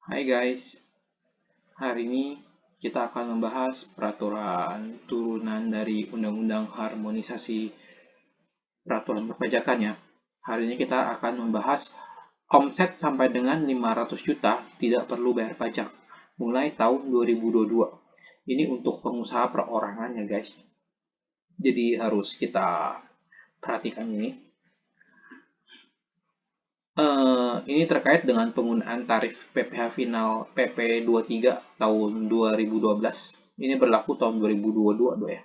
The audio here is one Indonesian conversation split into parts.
Hai guys, hari ini kita akan membahas peraturan turunan dari Undang-Undang Harmonisasi Peraturan Perpajakan ya. Hari ini kita akan membahas omset sampai dengan 500 juta tidak perlu bayar pajak mulai tahun 2022. Ini untuk pengusaha perorangan ya guys. Jadi harus kita perhatikan ini. Ini terkait dengan penggunaan tarif PPh final PP 23 tahun 2012. Ini berlaku tahun 2022 ya.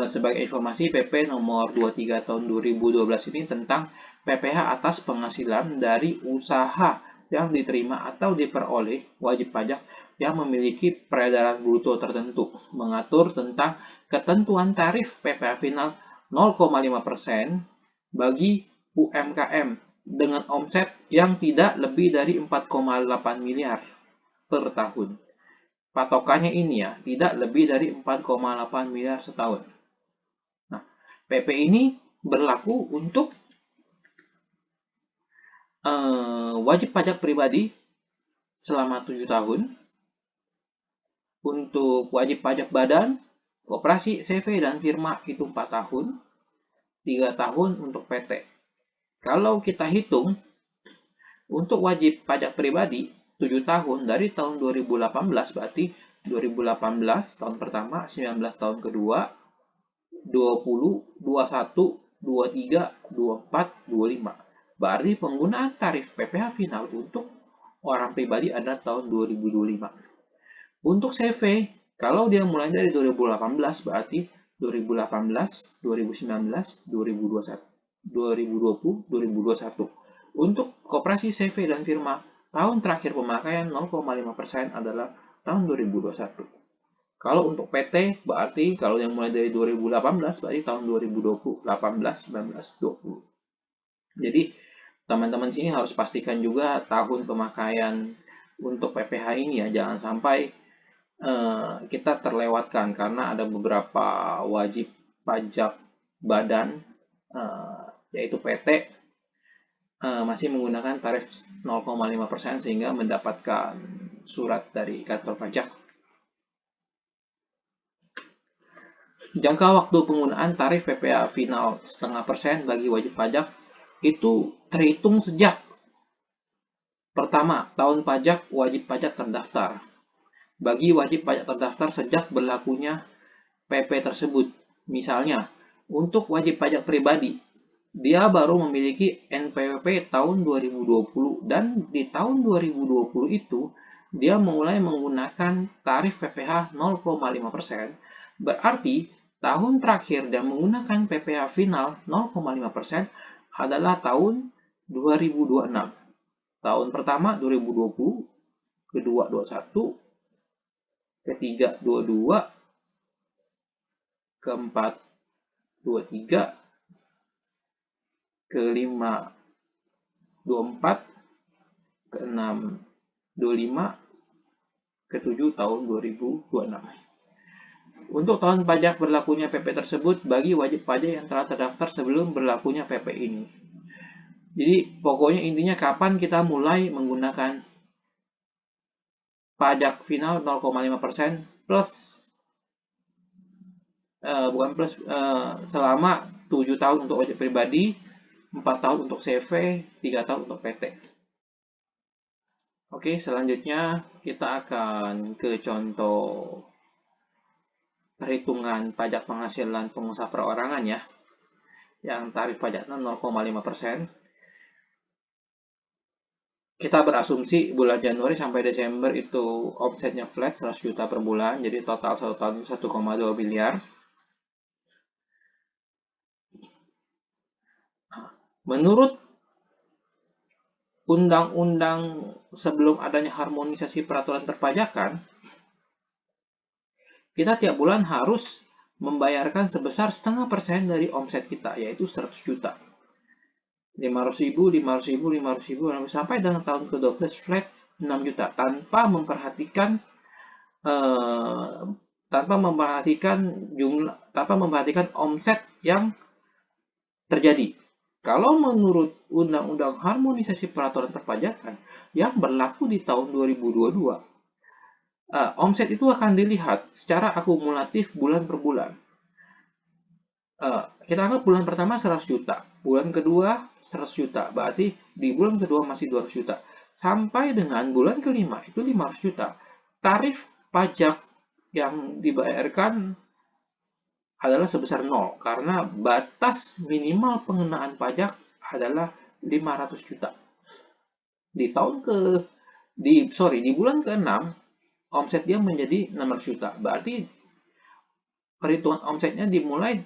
Sebagai informasi, PP nomor 23 tahun 2012 ini tentang PPh atas penghasilan dari usaha yang diterima atau diperoleh wajib pajak yang memiliki peredaran bruto tertentu, mengatur tentang ketentuan tarif PPh final 0,5% bagi UMKM dengan omset yang tidak lebih dari 4,8 miliar per tahun. Patokannya ini ya, tidak lebih dari 4,8 miliar setahun. Nah, PP ini berlaku untuk wajib pajak pribadi selama 7 tahun, untuk wajib pajak badan, koperasi, CV, dan firma itu 4 tahun, 3 tahun untuk PT. Kalau kita hitung, untuk wajib pajak pribadi 7 tahun dari tahun 2018 berarti 2018 tahun pertama, 19 tahun kedua, 20, 21, 23, 24, 25. Berarti penggunaan tarif PPh final untuk orang pribadi adalah tahun 2025. Untuk CV, kalau dia mulai dari 2018 berarti 2018, 2019, 2021, 2020, 2021. Untuk koperasi CV dan firma, tahun terakhir pemakaian 0,5% adalah tahun 2021. Kalau untuk PT berarti kalau yang mulai dari 2018 berarti tahun 2020, 18, 19, 20. Jadi teman-teman sini harus pastikan juga tahun pemakaian untuk PPh ini ya, jangan sampai kita terlewatkan karena ada beberapa wajib pajak badan yaitu PT masih menggunakan tarif 0,5% sehingga mendapatkan surat dari kantor pajak. Jangka waktu penggunaan tarif PPh final 0,5% bagi wajib pajak itu terhitung sejak pertama tahun pajak wajib pajak terdaftar. Bagi wajib pajak terdaftar sejak berlakunya PP tersebut. Misalnya, untuk wajib pajak pribadi, dia baru memiliki NPWP tahun 2020 dan di tahun 2020 itu dia mulai menggunakan tarif PPh 0,5%. Berarti tahun terakhir dia menggunakan PPh final 0,5% adalah tahun 2026. Tahun pertama 2020, kedua 21, ketiga 22, keempat 23, kelima 24, keenam 25, ketujuh tahun 2026. Untuk tahun pajak berlakunya PP tersebut bagi wajib pajak yang telah terdaftar sebelum berlakunya PP ini. Jadi pokoknya intinya kapan kita mulai menggunakan pajak final 0,5% plus selama 7 tahun untuk wajib pribadi, 4 tahun untuk CV, 3 tahun untuk PT. Oke, selanjutnya kita akan ke contoh perhitungan pajak penghasilan pengusaha perorangan ya, yang tarif pajaknya 0,5%. Kita berasumsi bulan Januari sampai Desember itu omsetnya flat 100 juta per bulan, jadi total 1 tahun 1,2 miliar. Menurut undang-undang sebelum adanya harmonisasi peraturan perpajakan, kita tiap bulan harus membayarkan sebesar 0,5% dari omset kita, yaitu 100 juta. 500 ribu, 500 ribu, 500 ribu, sampai dengan tahun ke-12 flat 6 juta, tanpa memperhatikan jumlah, tanpa memperhatikan omset yang terjadi. Kalau menurut Undang-Undang Harmonisasi Peraturan Perpajakan yang berlaku di tahun 2022, omset itu akan dilihat secara akumulatif bulan per bulan. Kita anggap bulan pertama 100 juta, bulan kedua 100 juta, berarti di bulan kedua masih 200 juta. Sampai dengan bulan kelima itu 500 juta. Tarif pajak yang dibayarkan adalah sebesar 0 karena batas minimal pengenaan pajak adalah 500 juta. Di bulan ke-6 omset dia menjadi 600 juta. Berarti perhitungan omsetnya dimulai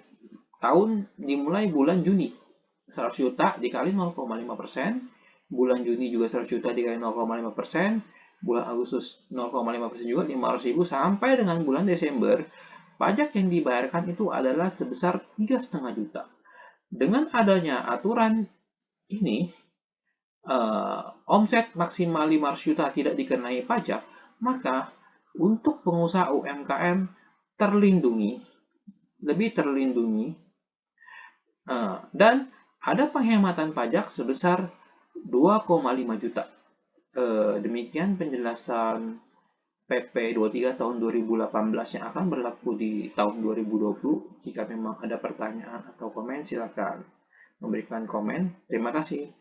bulan Juni. 100 juta dikali 0,5%, bulan Juni juga 100 juta dikali 0,5%, bulan Agustus 0,5% juga 500.000 sampai dengan bulan Desember, pajak yang dibayarkan itu adalah sebesar 3,5 juta. Dengan adanya aturan ini, omset maksimal 500 juta tidak dikenai pajak, maka untuk pengusaha UMKM lebih terlindungi, dan ada penghematan pajak sebesar 2,5 juta. Demikian penjelasan PP 23 tahun 2018 yang akan berlaku di tahun 2020. Jika memang ada pertanyaan atau komen, silakan memberikan komen. Terima kasih.